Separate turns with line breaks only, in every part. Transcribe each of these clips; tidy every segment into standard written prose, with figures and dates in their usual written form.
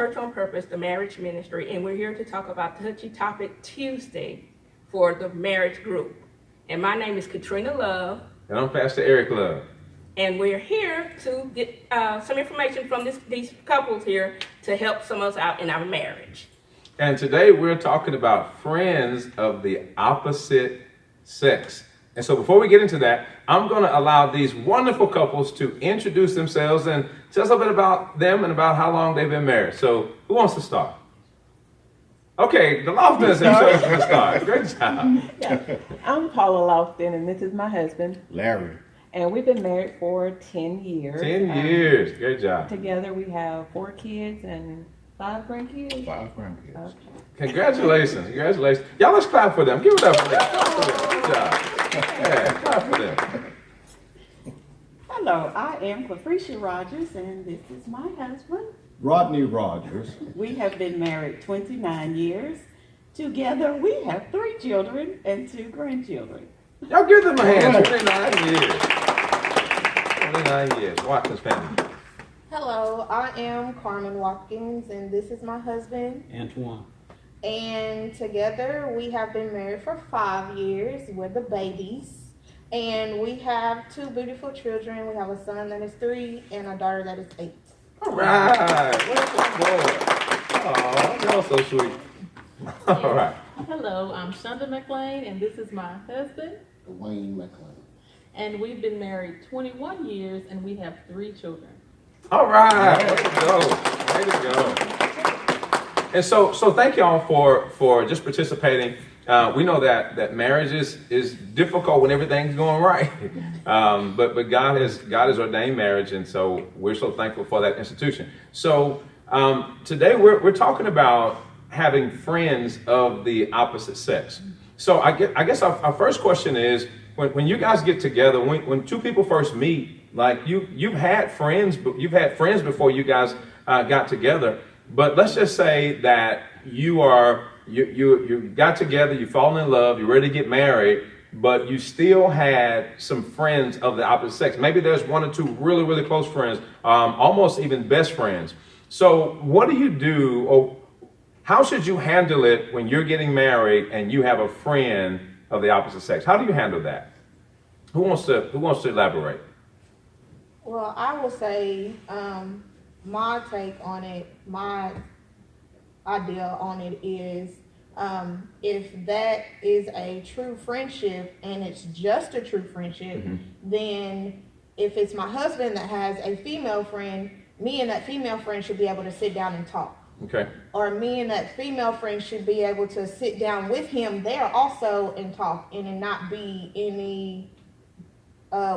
Church on Purpose, the marriage ministry, and we're here to talk about Touchy Topic Tuesday for the marriage group. And my name is Katrina Love.
And I'm Pastor Eric Love.
And we're here to get some information from these couples here to help some of us out in our marriage.
And today we're talking about friends of the opposite sex. And so before we get into that, I'm going to allow these wonderful couples to introduce themselves and tell us a little bit about them and about how long they've been married. So who wants to start? Okay, the Loftons themselves is going to start. Great job.
Yeah. I'm Paula Lofton, and this is my husband,
Larry.
and we've been married for 10 years.
10 years. Great job.
Together we have 4 kids and 5 grandkids.
5 grandkids.
Okay.
Congratulations. Congratulations. Y'all, let's clap for them. Give it up for them. Good job. Yeah, clap for them.
Hello, I am Clefrecia Rogers, and this is my husband.
Rodney Rogers.
We have been married 29 years. Together, we have 3 children and 2 grandchildren.
Y'all give them a hand. 29 years. 29 years. Watkins family.
Hello, I am Carmen Watkins, and this is my husband.
Antoine.
And together we have been married for 5 years. We're the babies. And we have 2 beautiful children. We have a son that is 3 and a daughter that is 8.
All right. Welcome aboard. Oh, y'all so sweet. All right.
Hello, I'm Shonda McLean, and this is my husband.
Dwayne McLean.
And we've been married 21 years, and we have 3 children.
All right. Way to go. Way to go. And so thank y'all for just participating. We know that marriage is difficult when everything's going right. But God has ordained marriage, and so we're so thankful for that institution. So today we're talking about having friends of the opposite sex. So I guess our first question is, when you guys get together, when 2 people first meet, like you've had friends before you guys got together. But let's just say that you got together, you fall in love, you're ready to get married, but you still had some friends of the opposite sex. Maybe there's 1 or 2 really, really close friends, almost even best friends. So what do you do, or how should you handle it when you're getting married and you have a friend of the opposite sex? How do you handle that? Who wants to elaborate?
Well, I will say my take on it, my idea on it is if that is a true friendship and it's just a true friendship, then if it's my husband that has a female friend, me and that female friend should be able to sit down and talk.
Okay.
Or me and that female friend should be able to sit down with him there also and talk and not be any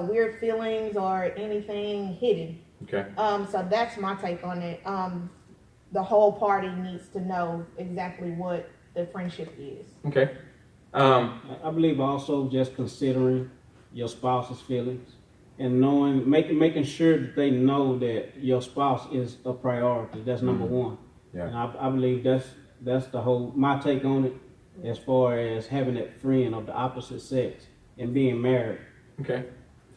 weird feelings or anything hidden.
Okay.
So that's my take on it. The whole party needs to know exactly what the friendship is.
Okay.
I believe also just considering your spouse's feelings and making sure that they know that your spouse is a priority. That's number 1.
Yeah.
And I believe that's my take on it as far as having that friend of the opposite sex and being married.
Okay.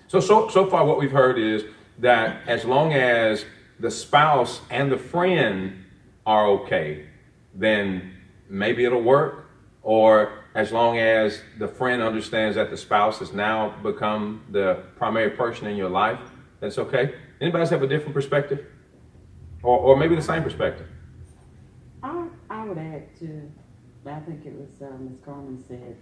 So far what we've heard is that as long as the spouse and the friend are okay, then maybe it'll work. Or as long as the friend understands that the spouse has now become the primary person in your life, that's okay. Anybody else have a different perspective? Or maybe the same perspective?
I would add to, I think it was Ms. Carmen said,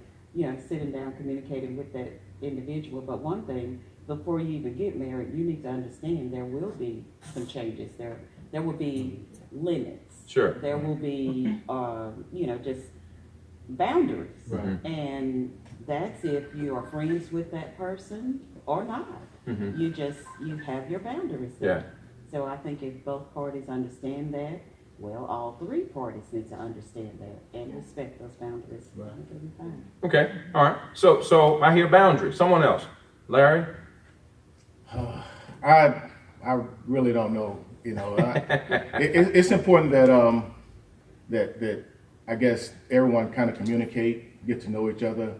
sitting down, communicating with that individual. But one thing, before you even get married, you need to understand there will be some changes. There will be limits.
Sure.
There will be, just boundaries.
Right.
And that's if you are friends with that person or not.
Mm-hmm.
You have your boundaries there.
Yeah.
So I think if both parties understand that, well, all 3 parties need to understand that and respect those boundaries. Right. It'll be fine.
Okay. All right. So I hear boundaries. Someone else. Larry?
I really don't know. It's important that that I guess everyone kind of communicate, get to know each other.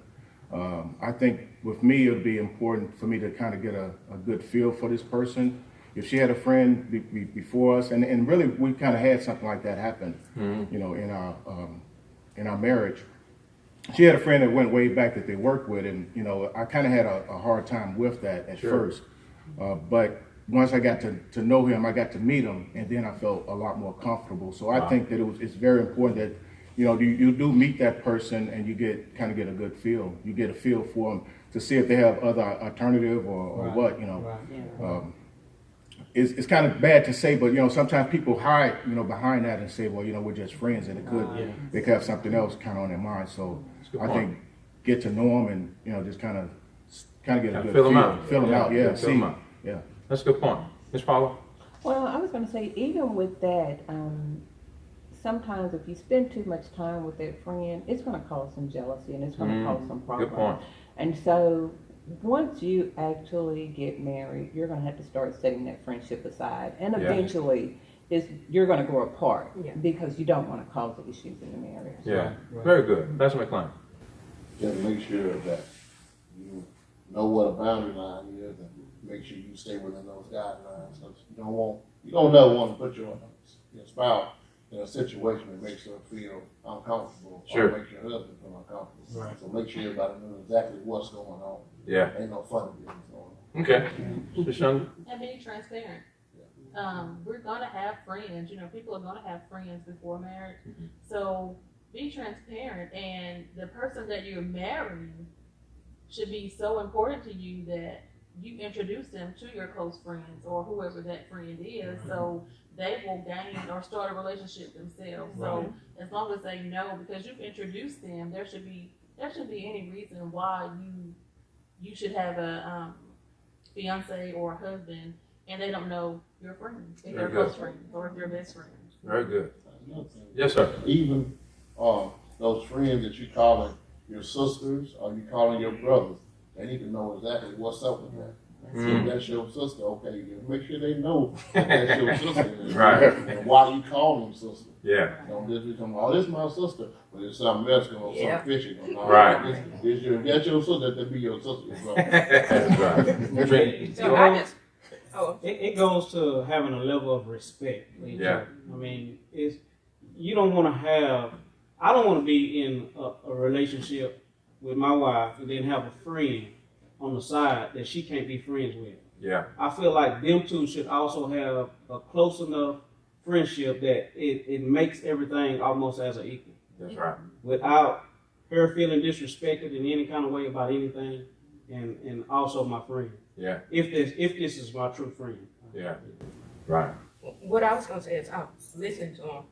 I think with me, it would be important for me to kind of get a good feel for this person if she had a friend before us, and really we kind of had something like that happen, you know, in our marriage. She had a friend that went way back that they worked with, and you know, I kind of had a hard time with that at first. But once I got to know him, I got to meet him, and then I felt a lot more comfortable. So I think that it's very important that, you know, you do meet that person and you kind of get a good feel. You get a feel for them to see if they have other alternative or what, you know. It's kind of bad to say, but you know, sometimes people hide, you know, behind that and say, well, you know, we're just friends, and they could have something else kind of on their mind. So I think get to know them and, you know, just kind of get a good
fill
feel.
them out.
Fill them out, yeah.
Fill them out.
Yeah.
That's a good point. Ms. Paula?
Well, I was going to say, even with that, sometimes if you spend too much time with that friend, it's going to cause some jealousy and it's going to cause some problems.
Good point.
And so once you actually get married, you're going to have to start setting that friendship aside. And eventually, you're going to grow apart because you don't want to cause issues in the marriage.
Yeah, very good. Pastor McClain.
Just make sure that you know what a boundary line is and make sure you stay within those guidelines. Because you don't never want to put your spouse in a situation that makes her feel uncomfortable or makes your husband feel uncomfortable. Right. So make sure everybody knows exactly what's going on.
Yeah.
Ain't no funny business going on.
Okay. Shonda?
And be transparent. We're gonna have friends, you know, people are gonna have friends before marriage. So be transparent, and the person that you're marrying should be so important to you that you introduce them to your close friends or whoever that friend is, so they will gain or start a relationship themselves. So as long as they know, because you've introduced them, there shouldn't be any reason why you should have a fiance or a husband and they don't know your friends, if they're close friends or if they're best friends.
Very good. Yes, sir.
Even those friends that you calling your sisters or you calling your brothers, they need to know exactly what's up with that. If that's your sister, okay, make sure they know that that's your sister. And why you call them sister.
Yeah.
Don't just become, oh, this is my sister, but it's something else going on, something fishy going on.
Right.
If that's your sister, that be your sister as well.
That's right.
So I just,
It goes to having a level of respect for each other. I mean, I don't want to be in a relationship with my wife and then have a friend on the side that she can't be friends with.
Yeah.
I feel like them two should also have a close enough friendship that it makes everything almost as an equal.
That's right.
Without her feeling disrespected in any kind of way about anything, and also my friend.
Yeah.
If this is my true friend.
Yeah. Right.
what I was gonna say is I was listening to him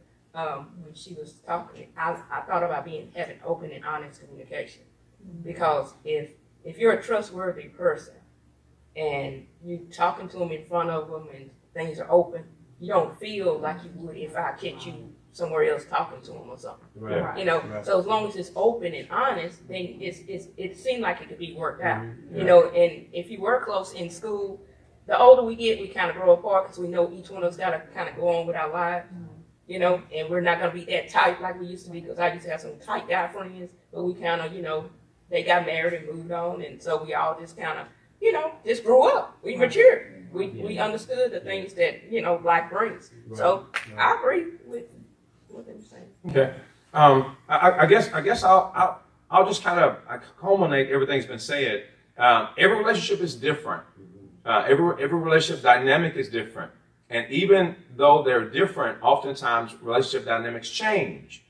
when she was talking. I thought about having open and honest communication, because if you're a trustworthy person and you talking to them in front of them and things are open, you don't feel like you would if I catch you somewhere else talking to them or something.
Right.
You know, so as long as it's open and honest, then it seemed like it could be worked out. Mm-hmm. You know, and if you were close in school, the older we get, we kind of grow apart because we know each one of us got to kind of go on with our lives. Mm-hmm. You know, and we're not going to be that tight like we used to be, because I used to have some tight guy friends, but we kind of, you know, they got married and moved on, and so we all just kind of, you know, just grew up. We matured. We understood the things that, you know, life brings. Right. So I agree with what they were saying. Okay.
I guess I'll just kind of culminate everything's been said. Every relationship is different. Every relationship dynamic is different. And even though they're different, oftentimes relationship dynamics change.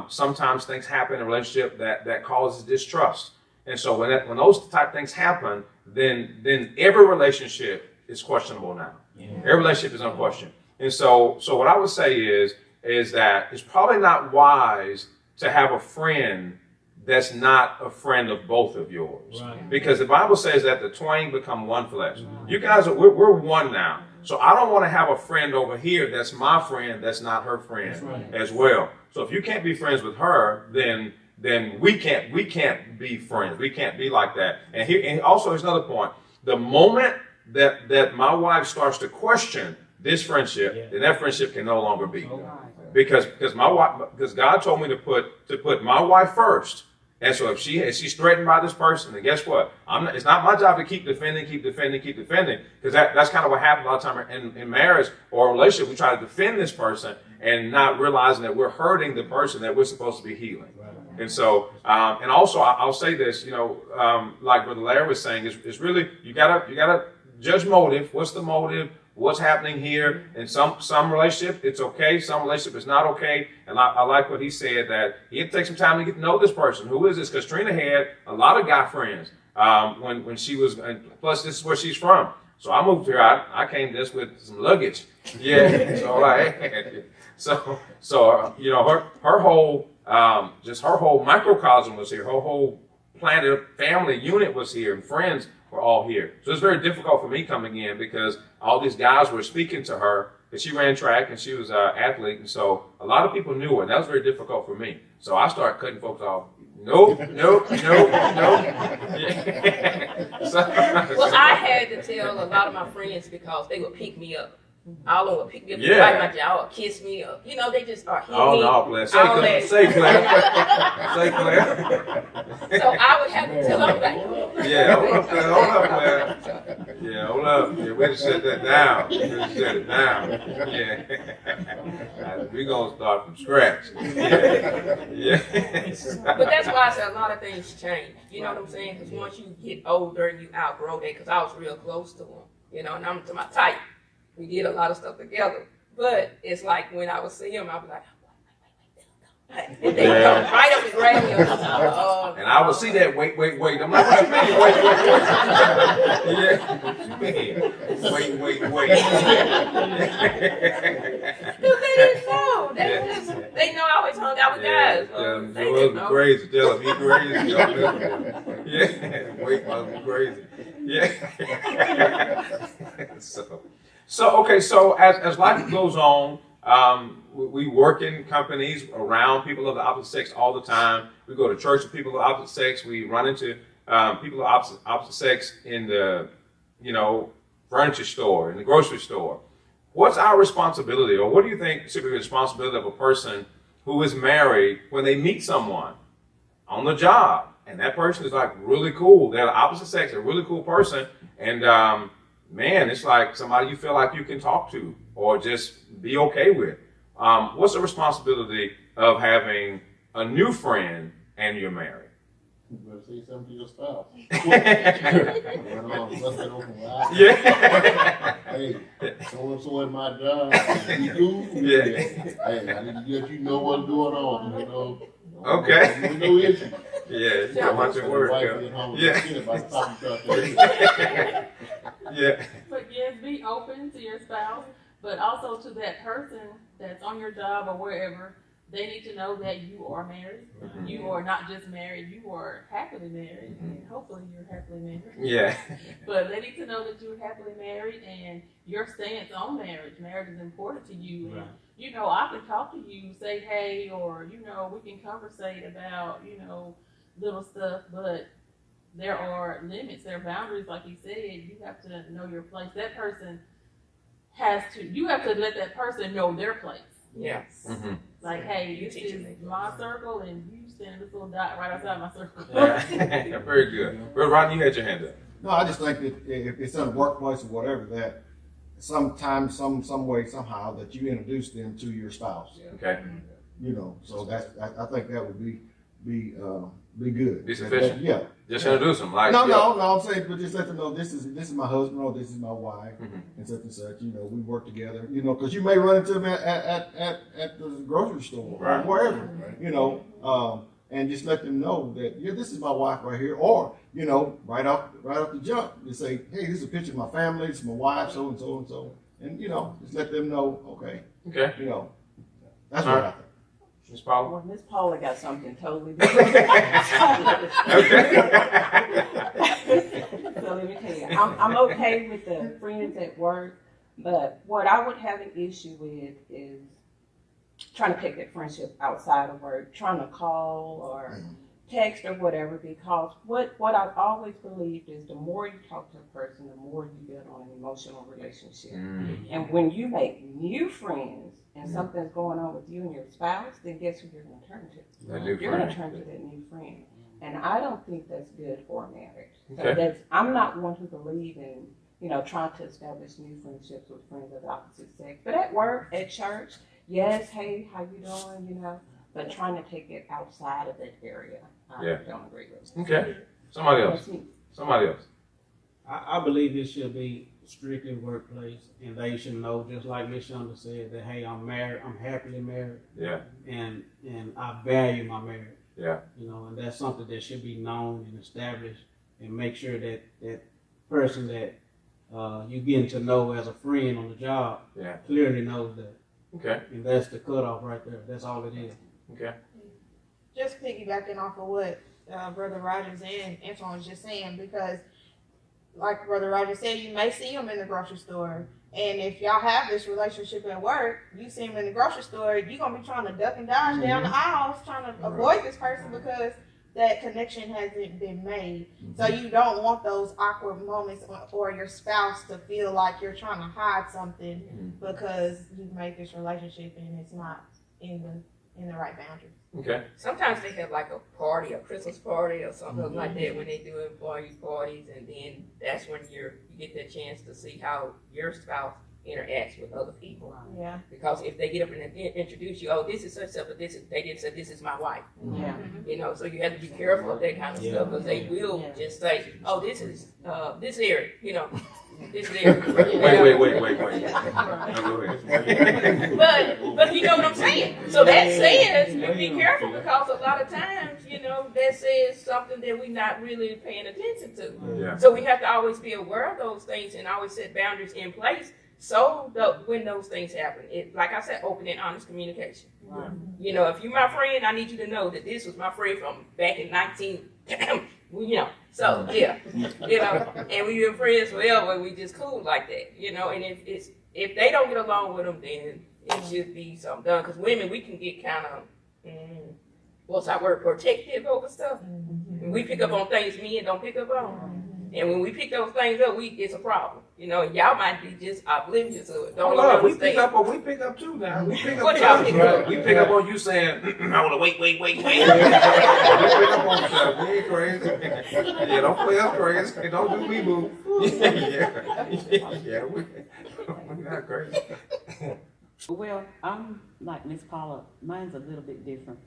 Sometimes things happen in a relationship that causes distrust. And so when those type of things happen, then every relationship is questionable now. Yeah. Every relationship is unquestioned. And so what I would say is that it's probably not wise to have a friend that's not a friend of both of yours. Right. Because the Bible says that the twain become one flesh. Right. You guys we're one now. So I don't want to have a friend over here that's my friend that's not her friend as well. So if you can't be friends with her, then we can't be friends. We can't be like that. And also there's another point. The moment that my wife starts to question this friendship, then that friendship can no longer be. Because God told me to put my wife first, And so if she's threatened by this person, then guess what? It's not my job to keep defending, because that's kind of what happens a lot of time in marriage or a relationship. We try to defend this person and not realizing that we're hurting the person that we're supposed to be healing. And so, and also I'll say this, like Brother Larry was saying, it's really, you gotta judge motive. What's the motive? What's happening here? In some relationship, it's okay. Some relationship is not okay. And I like what he said, that he had to take some time to get to know this person. Who is this? Because Trina had a lot of guy friends when she was, and plus this is where she's from. So I moved here. I came this with some luggage. Yeah, so like, her whole her whole microcosm was here. Her whole planet family unit was here, and friends were all here. So it's very difficult for me coming in because all these guys were speaking to her, because she ran track and she was an athlete, and so a lot of people knew her, and that was very difficult for me. So I started cutting folks off. Nope. Yeah.
Well, I had to tell a lot of my friends because they would pick me up. All of them would pick me up, bite my jaw, or kiss me, or, they just are hitting me.
Oh, no, Claire. Say Claire. Say Claire.
So I would have to tell them, like,
yeah, hold up, Claire. Yeah, hold up. Yeah, we just set that down. We just set it down. Yeah. We're going to start from scratch. Yeah.
But that's why I said a lot of things change. You know what I'm saying? Because once you get older and you outgrow that, because I was real close to them, and I'm to my type. We did a lot of stuff together. But it's like when I would see him, I was like, wait. And they come right up and grab me.
And I would see that, wait. I'm like, what you mean, wait? Yeah. What you mean? Wait.
Because they didn't know. They know I always hung out with guys.
They didn't know. Crazy. Tell him he crazy. Yeah. Wait, I'm crazy. Yeah. So as life goes on, we work in companies around people of the opposite sex all the time. We go to church with people of the opposite sex. We run into people of the opposite sex in the, furniture store, in the grocery store. What's our responsibility, or what do you think should be the responsibility of a person who is married when they meet someone on the job, and that person is like really cool? They're the opposite sex, a really cool person, and man, it's like somebody you feel like you can talk to or just be okay with. What's the responsibility of having a new friend and you're married?
You better say something to your spouse.
Yeah.
Hey, so-and-so in my job. You cool?
Yeah.
Hey, I need to let you know what's going on.
Okay.
No issue.
Yeah, you got much at work. Yeah.
But yes, be open to your spouse, but also to that person that's on your job or wherever. They need to know that you are married. Mm-hmm. You are not just married, you are happily married. Mm-hmm. And hopefully you're happily married.
Yeah.
But they need to know that you're happily married and your stance on marriage. Marriage is important to you. Right. And, I can talk to you, say hey, or, we can conversate about, little stuff, but there are limits, there are boundaries, like you said. You have to know your place. That person you have to let that person know their place.
Yes.
Mm-hmm.
Like, hey, this is my circle, and you stand in this little dot right outside my circle.
Yeah, very good. Brother Rodney, you had your hand up.
No, I just think that if it's in a workplace or whatever, that sometime, some way, somehow, that you introduce them to your spouse.
Okay.
So I think that would be good.
Be sufficient.
Yeah.
Just introduce them, like.
No. I'm saying, but just let them know this is my husband or this is my wife, mm-hmm. and such and such. We work together. Because you may run into them at the grocery store or wherever. Right. And just let them know that this is my wife right here, or right off the jump, you say, hey, this is a picture of my family, this is my wife, so and so and so, and just let them know, okay. That's what I think.
Miss Paula?
Well, Miss Paula got something totally different. So let me tell you, I'm okay with the friends at work, but what I would have an issue with is trying to pick that friendship outside of work, trying to call or text or whatever, because what I've always believed is the more you talk to a person, the more you build on an emotional relationship. Mm-hmm. And when you make new friends and something's going on with you and your spouse, then guess who you're going to turn to? You're going to turn to that new friend. And I don't think that's good for a marriage.
Okay.
So I'm not one who believe in, trying to establish new friendships with friends of the opposite sex. But at work, at church, yes, hey, how you doing, but trying to take it outside of that area, I don't agree with.
Okay. Somebody else. Somebody else.
I believe it should be strictly workplace, and they should know, just like Miss Shonda said, that hey, I'm married, I'm happily married,
Yeah.
and I value my marriage.
Yeah.
And that's something that should be known and established, and make sure that that person that you getting to know as a friend on the job clearly knows that.
Okay.
And that's the cutoff right there. That's all it is.
Okay.
Just piggybacking off of what Brother Rogers and Antoine was just saying, because like Brother Rogers said, you may see him in the grocery store. And if y'all have this relationship at work, you see him in the grocery store, you're going to be trying to duck and dodge down the aisles, trying to avoid this person because that connection hasn't been made. So you don't want those awkward moments or your spouse to feel like you're trying to hide something because you've made this relationship and it's not in the right boundaries.
Okay.
Sometimes they have like a party, a Christmas party or something like that when they do employee parties, and then that's when you get the chance to see how your spouse interacts with other people.
Yeah.
Because if they get up and introduce you, oh, this is such stuff, but this is my wife.
Yeah.
So you have to be careful of that kind of stuff because they will just say, oh, this is this area, this area.
Wait. No, go ahead.
But you know what I'm saying. So that says you be careful because a lot of times, that says something that we're not really paying attention to.
Yeah.
So we have to always be aware of those things and always set boundaries in place. So when those things happen, like I said, open and honest communication.
Yeah.
If you're my friend, I need you to know that this was my friend from back in 19. So yeah, and we've been friends forever. We just cool like that, And if they don't get along with them, then it should be something done. Because women, we can get kind of what's our word, protective over stuff. We pick up on things men don't pick up on. And when we pick those things up, it's a problem. And y'all might be just oblivious to it. Don't even
we pick up too now. We pick up
What y'all pick up?
We pick up on you saying, I want to wait. We pick up on stuff. We ain't crazy. Yeah, don't play us crazy. Don't do me, boo. Yeah, we're not crazy.
Well, I'm like Miss Paula. Mine's a little bit different.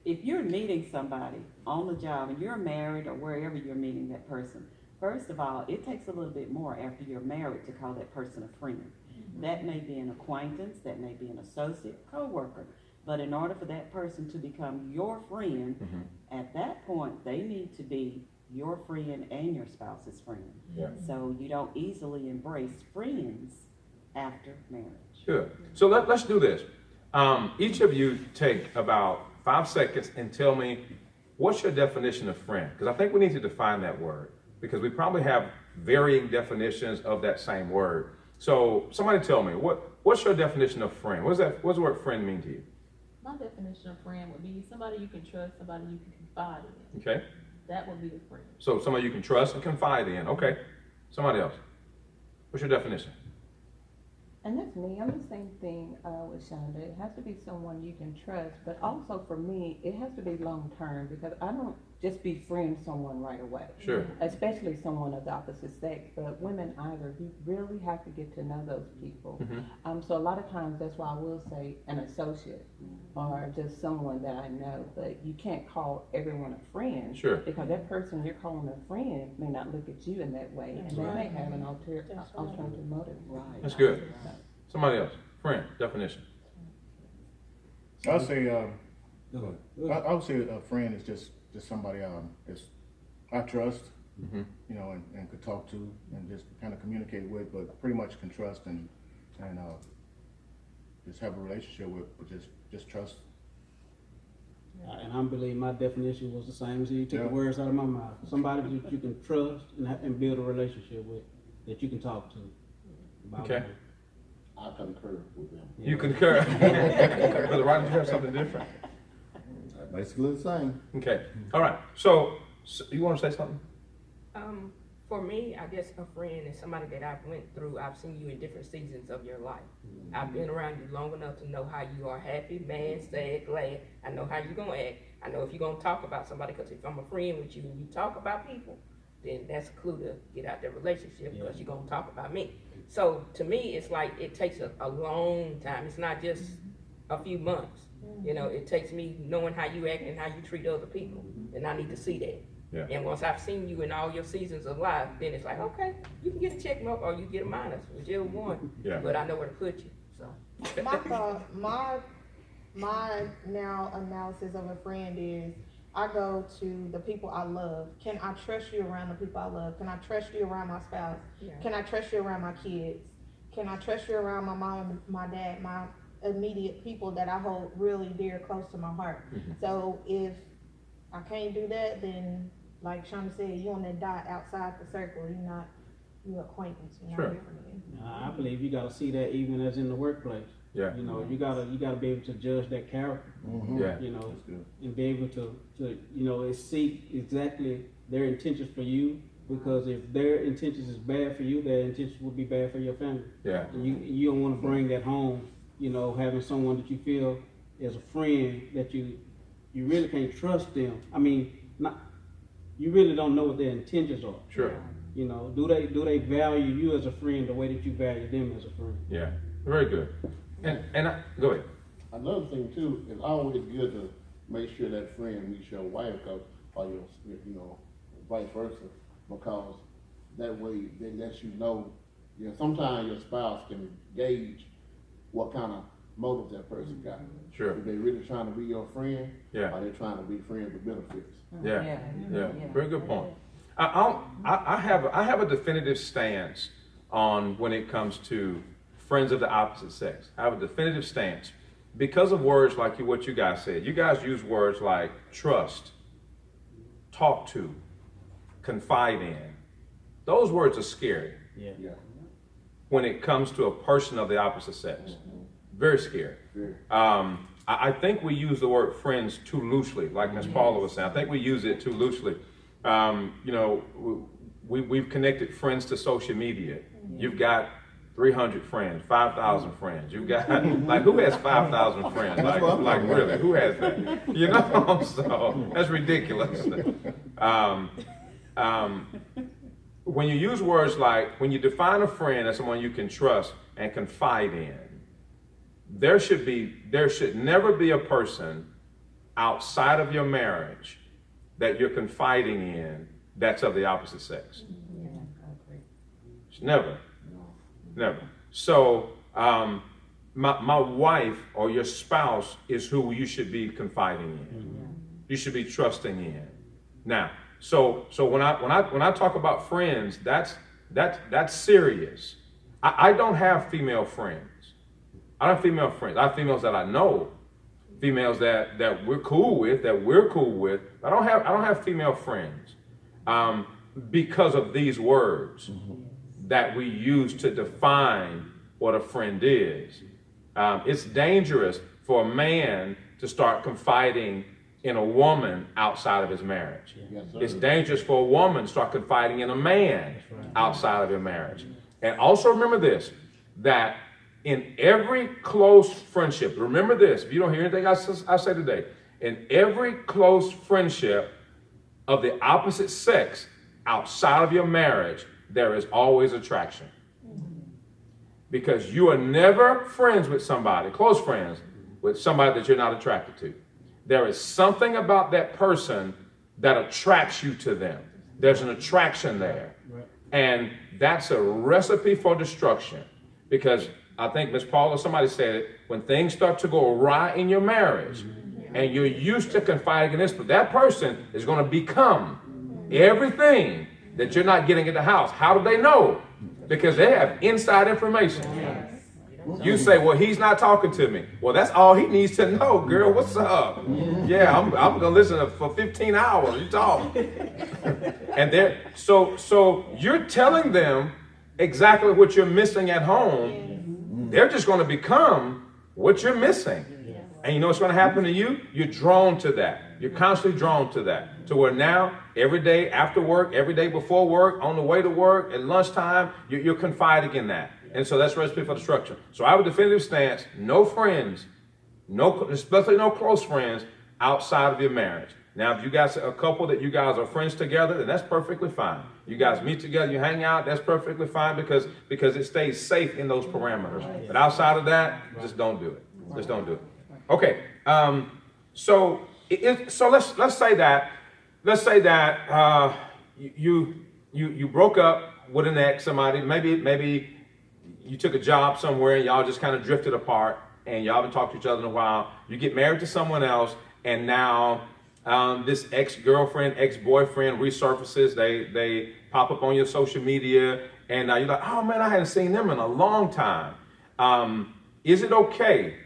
If you're meeting somebody on the job and you're married or wherever you're meeting that person, first of all, it takes a little bit more after you're married to call that person a friend. That may be an acquaintance, that may be an associate, co-worker. But in order for that person to become your friend, at that point, they need to be your friend and your spouse's friend.
Yeah.
So you don't easily embrace friends after marriage.
Good. So let's do this. Each of you take about 5 seconds and tell me what's your definition of friend? Because I think we need to define that word because we probably have varying definitions of that same word. So somebody tell me what's your definition of friend? What's the word friend mean to you?
My definition of friend would be somebody you can trust, somebody you can confide in.
Okay.
That would be a friend.
So somebody you can trust and confide in. Okay. Somebody else. What's your definition?
And that's me. I'm the same thing with Shonda. It has to be someone you can trust, but also for me, it has to be long term because I don't just befriend someone right away.
Sure.
Especially someone of the opposite sex, but women either. You really have to get to know those people. So a lot of times that's why I will say an associate or just someone that I know, but you can't call everyone a friend.
Sure.
Because that person you're calling a friend may not look at you in that way, and they may have an alternative motive.
Right.
That's good. Somebody else. Friend, definition.
I'll say, I would say a friend is just somebody I trust, and could talk to and just kind of communicate with, but pretty much can trust and just have a relationship with, but just trust.
And I believe my definition was the same as you. Took the words out of my mouth. Somebody that you can trust and build a relationship with, that you can talk to.
Okay.
I concur with them.
You concur. Brother Rodney, you have something different.
Basically the same.
Okay. All right. So you want to say something?
For me, I guess a friend is somebody that I've went through. I've seen you in different seasons of your life. I've been around you long enough to know how you are happy, mad, sad, glad. I know how you're going to act. I know if you're gonna talk about somebody, because if I'm a friend with you and you talk about people, then that's a clue to get out that relationship, because you're gonna talk about me. So to me, it's like it takes a long time. It's not just a few months. You know, it takes me knowing how you act and how you treat other people, and I need to see that.
Yeah.
And once I've seen you in all your seasons of life, then it's like, okay, you can get a check mark or you get a minus, whichever one.
Yeah.
But I know where to put you. So
My thought, my now analysis of a friend is, I go to the people I love. Can I trust you around the people I love? Can I trust you around my spouse?
Yeah.
Can I trust you around my kids? Can I trust you around my mom, my dad, my immediate people that I hold really dear, close to my heart? So if I can't do that, then like Shonda said, you on that dot outside the circle. You're not your acquaintance. You're not
Sure.
your friend.
I believe you got to see that even as in the workplace.
Yeah.
You know, you gotta be able to judge that character.
Yeah.
You know, and be able to you know, see exactly their intentions for you. Because if their intentions is bad for you, their intentions will be bad for your family.
Yeah.
And you don't want to bring that home. You know, having someone that you feel is a friend that you really can't trust them. I mean, you really don't know what their intentions are.
Sure.
You know, do they value you as a friend the way that you value them as a friend?
Yeah. Very good. Go ahead.
Another thing too, it's always good to make sure that friend meets your wife, or your, you know, vice versa, because that way they let you know. You know, sometimes your spouse can gauge what kind of motive that person got.
Sure.
If they really trying to be your friend,
Yeah.
or they trying to be friends with benefits.
Yeah. Very good point. I have a definitive stance on when it comes to friends of the opposite sex. I have a definitive stance because of words like what you guys said. You guys use words like trust, talk to, confide in. Those words are scary.
Yeah.
When it comes to a person of the opposite sex. Very scary.
Yeah.
I think we use the word friends too loosely, like Ms. Paula was saying. I think we use it too loosely. You know, we've connected friends to social media. You've got 300 friends, 5,000 friends. You've got, like, who has 5,000 friends? Like really, who has that? You know, so that's ridiculous. When you use words like, when you define a friend as someone you can trust and confide in, there should never be a person outside of your marriage that you're confiding in that's of the opposite sex. Never. So my wife or your spouse is who you should be confiding in. You should be trusting in. Now, so when I talk about friends, that's serious. I don't have female friends. I don't have female friends. I have females that I know, females that we're cool with, But I don't have female friends because of these words that we use to define what a friend is. It's dangerous for a man to start confiding in a woman outside of his marriage.
Yes, sir.
It's dangerous for a woman to start confiding in a man outside of your marriage. And also remember this, that in every close friendship, remember this, if you don't hear anything I say today, in every close friendship of the opposite sex outside of your marriage, there is always attraction. Because you are never friends with somebody, close friends, with somebody that you're not attracted to. There is something about that person that attracts you to them. There's an attraction there. And that's a recipe for destruction. Because I think Ms. Paula, somebody said it, when things start to go awry in your marriage, and you're used to confiding in this, but that person is going to become everything that you're not getting in the house. How do they know? Because they have inside information. You say, well, he's not talking to me. Well, that's all he needs to know, girl. What's up? Yeah, I'm going to listen for 15 hours. You talk. And so you're telling them exactly what you're missing at home. They're just going to become what you're missing. And you know what's going to happen to you? You're drawn to that. You're constantly drawn to that. To where now, every day after work, every day before work, on the way to work, at lunchtime, you're confiding in that. And so that's recipe for destruction. So I have a definitive stance, no friends, especially no close friends, outside of your marriage. Now, if you guys are a couple that you guys are friends together, then that's perfectly fine. You guys meet together, you hang out, that's perfectly fine because it stays safe in those parameters. But outside of that, just don't do it. Just don't do it. Okay. So let's say that you broke up with an ex, somebody. Maybe you took a job somewhere and y'all just kind of drifted apart and y'all haven't talked to each other in a while. You get married to someone else, and now this ex-girlfriend, ex-boyfriend resurfaces. They pop up on your social media, and you're like, oh man, I hadn't seen them in a long time. Is it okay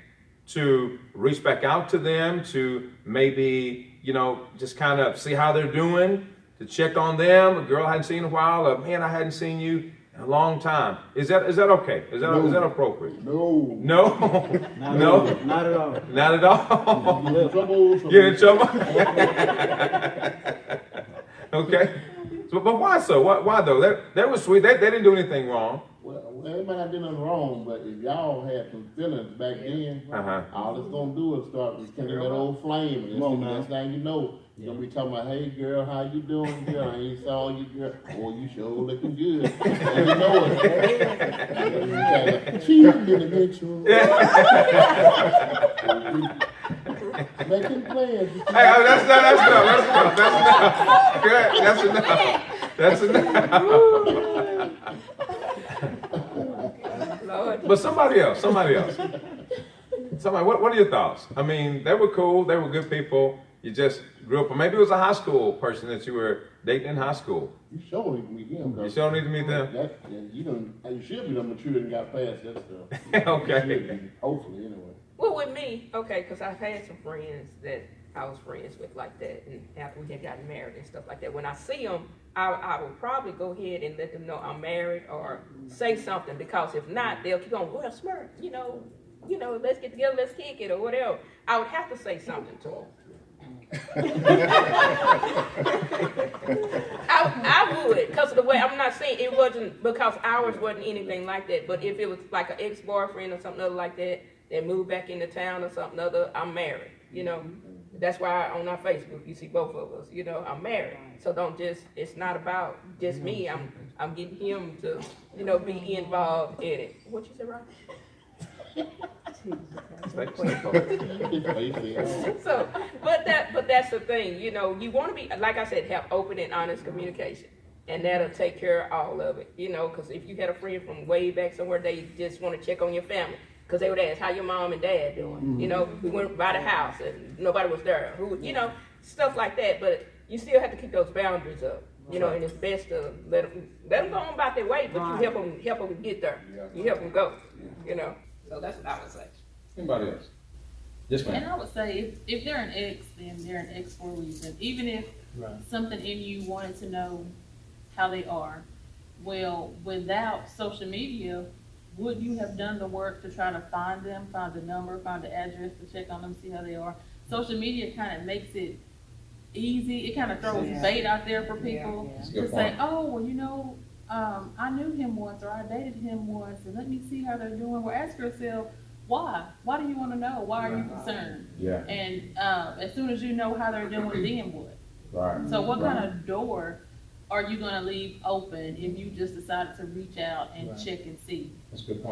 to reach back out to them, to maybe, just kind of see how they're doing, to check on them? A girl I hadn't seen in a while, or man, I hadn't seen you in a long time. Is that okay? Is that appropriate?
No.
No? No?
Not at all.
Not at all?
Get in trouble.
Get in trouble? Okay. So, but why so? Why though? That was sweet. They didn't do anything wrong.
Well, they might not do nothing wrong, but if y'all had some feelings back then, all it's gonna do is start rekindling that old flame. And the next thing you know, you're gonna be talking about, hey girl, how you doing, girl? I ain't saw you, girl. Oh, you sure looking good. And you know it. Cheating in the bedroom. Making plans.
Hey, that's enough. That's enough. But somebody else. Somebody, what are your thoughts? I mean, they were cool. They were good people. You just grew up, or maybe it was a high school person that you were dating in high school.
You sure need to meet them.
You sure need to meet them?
You should be done mature and got past that stuff.
Okay.
Hopefully, anyway.
Well, with me, okay, because I've had some friends that I was friends with like that, and after we had gotten married and stuff like that, when I see them, I will probably go ahead and let them know I'm married or say something, because if not, they'll keep on, well, Smurf, let's get together, let's kick it or whatever. I would have to say something to them. I would, because of the way, I'm not saying it wasn't, because ours wasn't anything like that, but if it was like an ex-boyfriend or something other like that moved back into town or something other, I'm married, That's why on our Facebook you see both of us, I'm married. So it's not about just me. I'm getting him to, be involved in it. What you said, right? So, but that's the thing, you want to be, like I said, have open and honest communication, and that'll take care of all of it, because if you had a friend from way back somewhere, they just want to check on your family, because they would ask, how your mom and dad doing? We went by the house and nobody was there, stuff like that, but you still have to keep those boundaries up. And it's best to let them go on about their way, but you help them get there. You help them go, So that's what I would say.
Anybody else? Yes, ma'am.
And I would say if they're an ex, then they're an ex for a reason. Even if something in you wanted to know how they are, well, without social media, would you have done the work to try to find them, find the number, find the address to check on them, see how they are? Social media kind of makes it easy. It kind of throws bait out there for people to say, oh, well, I knew him once, or I dated him once, and let me see how they're doing. Well, ask yourself, why? Why do you want to know? Why are you concerned? Yeah. And as soon as you know how they're doing, then what? Right. So what kind of door are you going to leave open if you just decided to reach out and check and see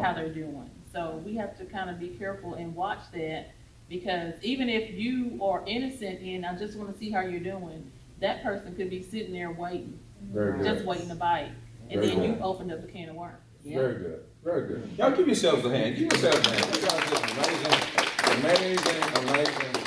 how they're doing? So we have to kind of be careful and watch that, because even if you are innocent and I just want to see how you're doing, that person could be sitting there waiting, just waiting to bite. And then you opened up a can of worms.
Yeah. Very good. Very good. Y'all give yourselves a hand. Give yourselves a hand. You guys did an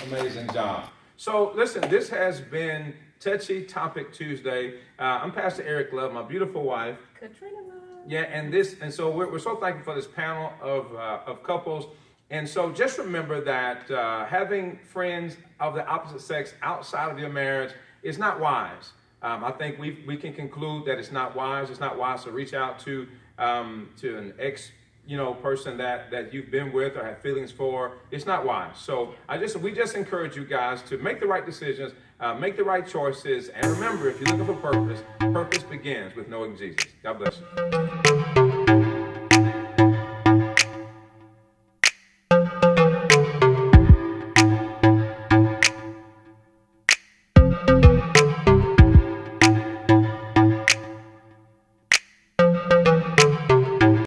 amazing job. So listen, this has been Touchy Topic Tuesday. I'm Pastor Eric Love, my beautiful wife,
Katrina Love.
Yeah, and so we're so thankful for this panel of couples. And so just remember that having friends of the opposite sex outside of your marriage is not wise. I think we can conclude that it's not wise. It's not wise to reach out to an ex, person that you've been with or have feelings for. It's not wise. So we just encourage you guys to make the right decisions, make the right choices, and remember, if you're looking for purpose, purpose begins with knowing Jesus. God bless you.